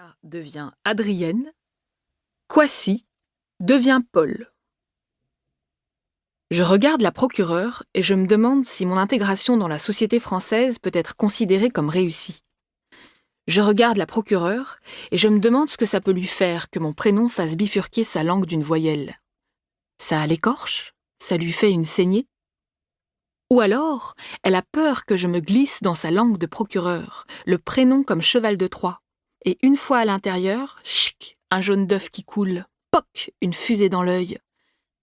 Anna devient Adrienne, Kwasi devient Paul. Je regarde la procureure et je me demande si mon intégration dans la société française peut être considérée comme réussie. Je regarde la procureure et je me demande ce que ça peut lui faire que mon prénom fasse bifurquer sa langue d'une voyelle. Ça l'écorche ? Ça lui fait une saignée ? Ou alors, elle a peur que je me glisse dans sa langue de procureur, le prénom comme cheval de Troie. Et une fois à l'intérieur, chic, un jaune d'œuf qui coule, poc, une fusée dans l'œil.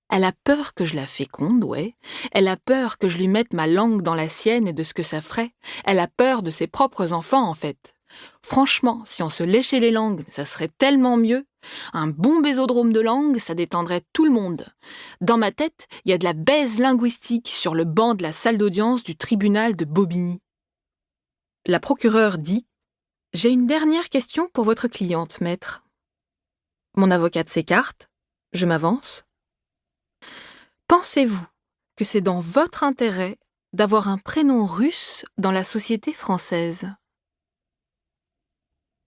Elle a peur que je la féconde, ouais. Elle a peur que je lui mette ma langue dans la sienne et de ce que ça ferait. Elle a peur de ses propres enfants, en fait. Franchement, si on se léchait les langues, ça serait tellement mieux. Un bon bésodrome de langue, ça détendrait tout le monde. Dans ma tête, il y a de la baise linguistique sur le banc de la salle d'audience du tribunal de Bobigny. La procureure dit « J'ai une dernière question pour votre cliente, maître. » Mon avocate s'écarte, je m'avance. Pensez-vous que c'est dans votre intérêt d'avoir un prénom russe dans la société française ?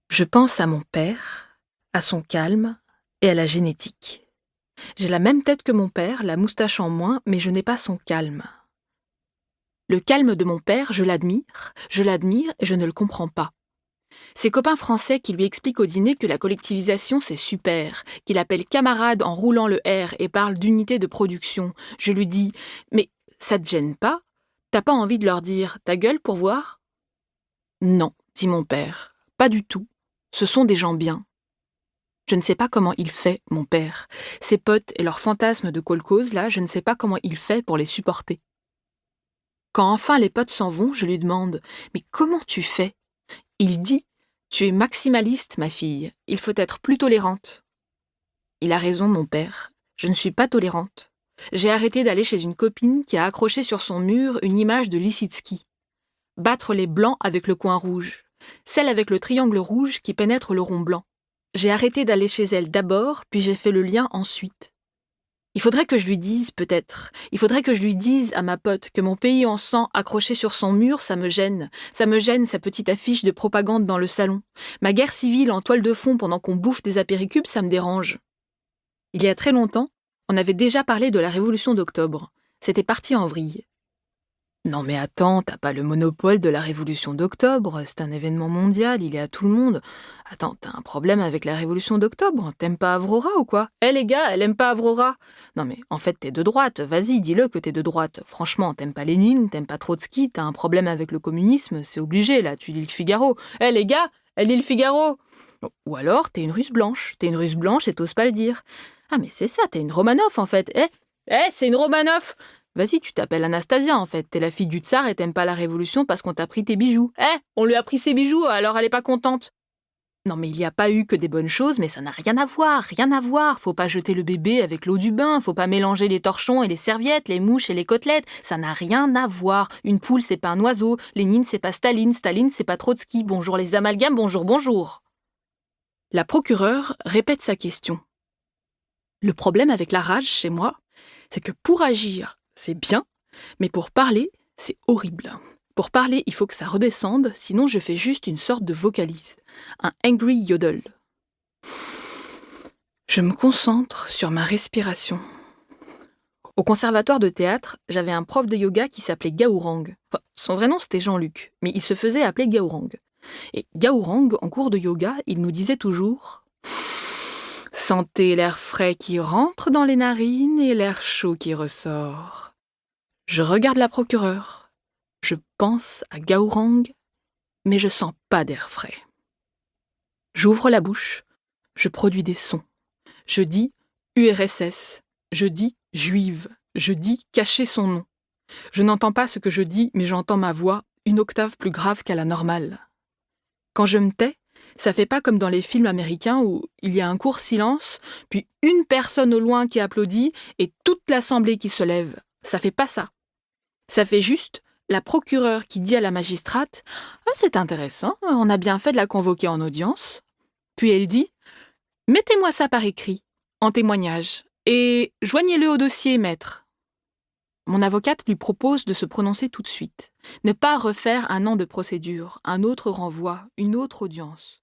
Je pense à mon père, à son calme et à la génétique. J'ai la même tête que mon père, la moustache en moins, mais je n'ai pas son calme. Le calme de mon père, je l'admire et je ne le comprends pas. Ses copains français qui lui expliquent au dîner que la collectivisation c'est super, qu'il appelle camarade en roulant le R et parle d'unité de production. Je lui dis « Mais ça te gêne pas ? T'as pas envie de leur dire « ta gueule pour voir ?» Non, dit mon père, pas du tout. Ce sont des gens bien. Je ne sais pas comment il fait, mon père. Ses potes et leurs fantasmes de kolkhoz, là, je ne sais pas comment il fait pour les supporter. Quand enfin les potes s'en vont, je lui demande « Mais comment tu fais ?» Il dit « Tu es maximaliste, ma fille. Il faut être plus tolérante. » Il a raison, mon père. Je ne suis pas tolérante. J'ai arrêté d'aller chez une copine qui a accroché sur son mur une image de Lissitsky. Battre les blancs avec le coin rouge. Celle avec le triangle rouge qui pénètre le rond blanc. J'ai arrêté d'aller chez elle d'abord, puis j'ai fait le lien ensuite. Il faudrait que je lui dise, peut-être, il faudrait que je lui dise à ma pote que mon pays en sang accroché sur son mur, ça me gêne. Ça me gêne sa petite affiche de propagande dans le salon. Ma guerre civile en toile de fond pendant qu'on bouffe des apéricubes, ça me dérange. Il y a très longtemps, on avait déjà parlé de la Révolution d'octobre. C'était parti en vrille. Non mais attends, t'as pas le monopole de la Révolution d'octobre, c'est un événement mondial, il est à tout le monde. Attends, t'as un problème avec la Révolution d'octobre ? T'aimes pas Avrora ou quoi ? Les gars, elle aime pas Avrora. Non mais en fait t'es de droite, vas-y, dis-le que t'es de droite. Franchement, t'aimes pas Lénine, t'aimes pas Trotsky, t'as un problème avec le communisme, c'est obligé là, tu lis le Figaro. Les gars, elle lit le Figaro. Ou alors t'es une Russe blanche et t'oses pas le dire. Ah mais c'est ça, t'es une Romanov en fait. C'est une Romanov. Vas-y, tu t'appelles Anastasia, en fait. T'es la fille du tsar et t'aimes pas la révolution parce qu'on t'a pris tes bijoux. On lui a pris ses bijoux, alors elle est pas contente. Non, mais il n'y a pas eu que des bonnes choses, mais ça n'a rien à voir, rien à voir. Faut pas jeter le bébé avec l'eau du bain, faut pas mélanger les torchons et les serviettes, les mouches et les côtelettes. Ça n'a rien à voir. Une poule, c'est pas un oiseau. Lénine, c'est pas Staline. Staline, c'est pas Trotsky. Bonjour les amalgames, bonjour, bonjour. La procureure répète sa question. Le problème avec la rage, chez moi, c'est que pour agir, c'est bien, mais pour parler, c'est horrible. Pour parler, il faut que ça redescende, sinon je fais juste une sorte de vocalise, un angry yodel. Je me concentre sur ma respiration. Au conservatoire de théâtre, j'avais un prof de yoga qui s'appelait Gaourang. Son vrai nom c'était Jean-Luc, mais il se faisait appeler Gaourang. Et Gaourang, en cours de yoga, il nous disait toujours « Sentez l'air frais qui rentre dans les narines et l'air chaud qui ressort. » Je regarde la procureure, je pense à Gaourang, mais je sens pas d'air frais. J'ouvre la bouche, je produis des sons. Je dis URSS, je dis juive, je dis cacher son nom. Je n'entends pas ce que je dis, mais j'entends ma voix, une octave plus grave qu'à la normale. Quand je me tais, ça fait pas comme dans les films américains où il y a un court silence, puis une personne au loin qui applaudit et toute l'assemblée qui se lève. Ça fait pas ça. Ça fait juste la procureure qui dit à la magistrate « Ah, c'est intéressant, on a bien fait de la convoquer en audience. » Puis elle dit « Mettez-moi ça par écrit, en témoignage, et joignez-le au dossier, maître. » Mon avocate lui propose de se prononcer tout de suite, ne pas refaire un an de procédure, un autre renvoi, une autre audience.